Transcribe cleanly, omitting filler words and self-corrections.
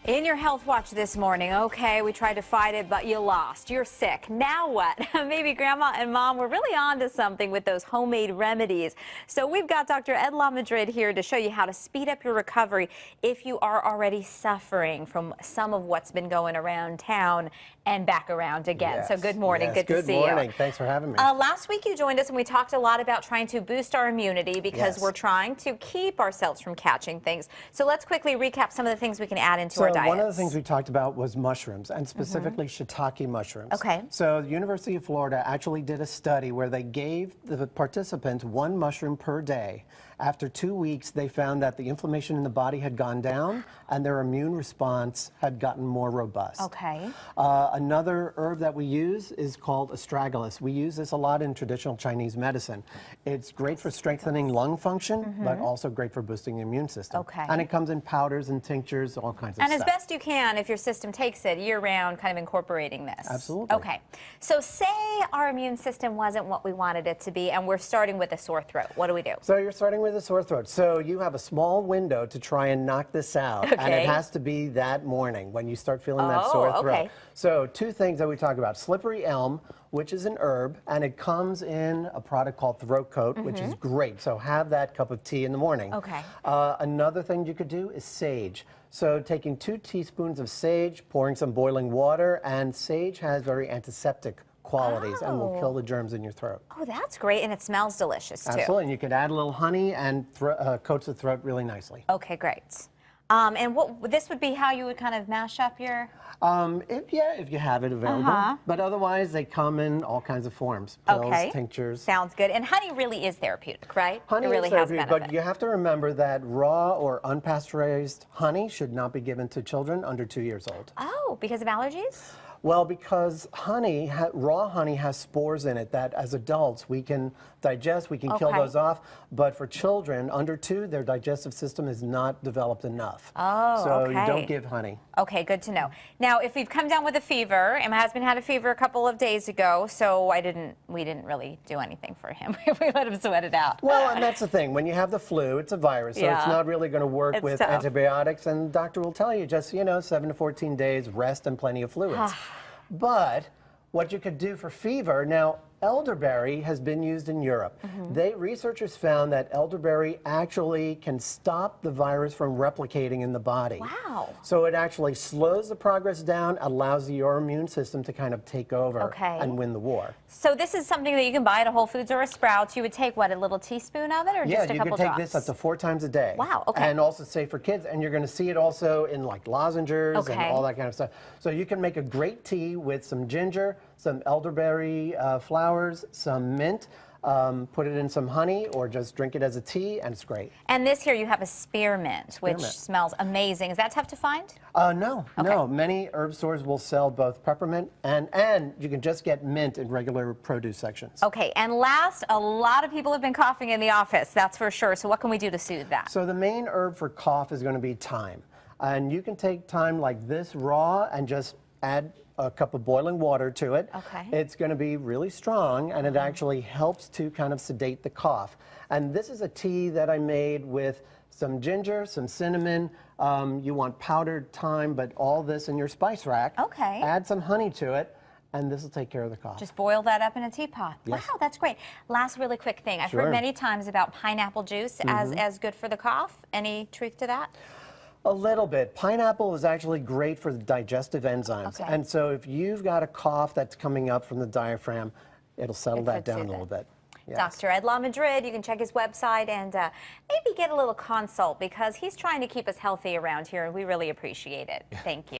In your health watch this morning, okay, we tried to fight it, but you lost. You're sick. Now what? Maybe grandma and mom were really on to something with those homemade remedies. So we've got Dr. Ed Lamadrid here to show you how to speed up your recovery if you are already suffering from some of what's been going around town and back around again. Yes, so good morning. Yes, good to see you. Good morning. Thanks for having me. Last week you joined us and we talked a lot about trying to boost our immunity because we're trying to keep ourselves from catching things. So let's quickly recap some of the things we can add into our diet. One of the things we talked about was mushrooms, and specifically shiitake mushrooms. Okay. So the University of Florida actually did a study where they gave the participants one mushroom per day. After 2 weeks, they found that the inflammation in the body had gone down and their immune response had gotten more robust. Okay. Another herb that we use is called astragalus. We use this a lot in traditional Chinese medicine. It's great for strengthening lung function, but also great for boosting the immune system. Okay. And it comes in powders and tinctures, all kinds of stuff. And as best you can, if your system takes it year-round, kind of incorporating this. Absolutely. Okay. So say our immune system wasn't what we wanted it to be, and we're starting with a sore throat. What do we do? So you're starting with a sore throat. So you have a small window to try and knock this out, and it has to be that morning when you start feeling that sore throat. Okay. So two things that we talk about: slippery elm, which is an herb, and it comes in a product called throat coat, which is great. So have that cup of tea in the morning. Okay. Another thing you could do is sage. So taking 2 teaspoons of sage, pouring some boiling water, and sage has very antiseptic qualities and will kill the germs in your throat. Oh, that's great, and it smells delicious too. Absolutely, and you could add a little honey and coats the throat really nicely. Okay, great. And this would be how you would kind of mash up your... if you have it available. But otherwise, they come in all kinds of forms. Pills, tinctures. Sounds good. And honey really is therapeutic, right? Honey it really is therapeutic, has benefit. but you have to remember that raw or unpasteurized honey should not be given to children under 2 years old. Oh, because of allergies? Well, because honey, raw honey has spores in it that as adults we can digest, we can kill those off, but for children under 2, their digestive system is not developed enough. Oh, so you don't give honey. Okay, good to know. Now, if we've come down with a fever, and my husband had a fever a couple of days ago, so we didn't really do anything for him. We let him sweat it out. Well, and that's the thing. When you have the flu, it's a virus, so it's not really going to work with antibiotics, and the doctor will tell you just, 7 to 14 days, rest and plenty of fluids. But what you could do for fever, now elderberry has been used in Europe. Researchers found that elderberry actually can stop the virus from replicating in the body. Wow. So it actually slows the progress down, allows your immune system to kind of take over and win the war. So this is something that you can buy at a Whole Foods or a Sprouts. You would take, what, a little teaspoon of it or just a couple drops? Yeah, you can take this up to 4 times a day. Wow, okay. And also safe for kids. And you're going to see it also in like lozenges and all that kind of stuff. So you can make a great tea with some ginger, some elderberry flowers, some mint, put it in some honey, or just drink it as a tea, and it's great. And this here, you have a spearmint, which smells amazing. Is that tough to find? No. Many herb stores will sell both peppermint and you can just get mint in regular produce sections. Okay, and last, a lot of people have been coughing in the office, that's for sure. So what can we do to soothe that? So the main herb for cough is going to be thyme. And you can take thyme like this raw and just add a cup of boiling water to it. Okay. It's going to be really strong, and it actually helps to kind of sedate the cough. And this is a tea that I made with some ginger, some cinnamon. You want powdered thyme, but all this in your spice rack. Okay. Add some honey to it, and this will take care of the cough. Just boil that up in a teapot. Yes. Wow, that's great. Last really quick thing. I've heard many times about pineapple juice as good for the cough. Any truth to that? A little bit. Pineapple is actually great for the digestive enzymes. And so if you've got a cough that's coming up from the diaphragm, it'll settle that down a little bit. Yes. Dr. Ed Lamadrid, you can check his website and maybe get a little consult because he's trying to keep us healthy around here and we really appreciate it. Thank you.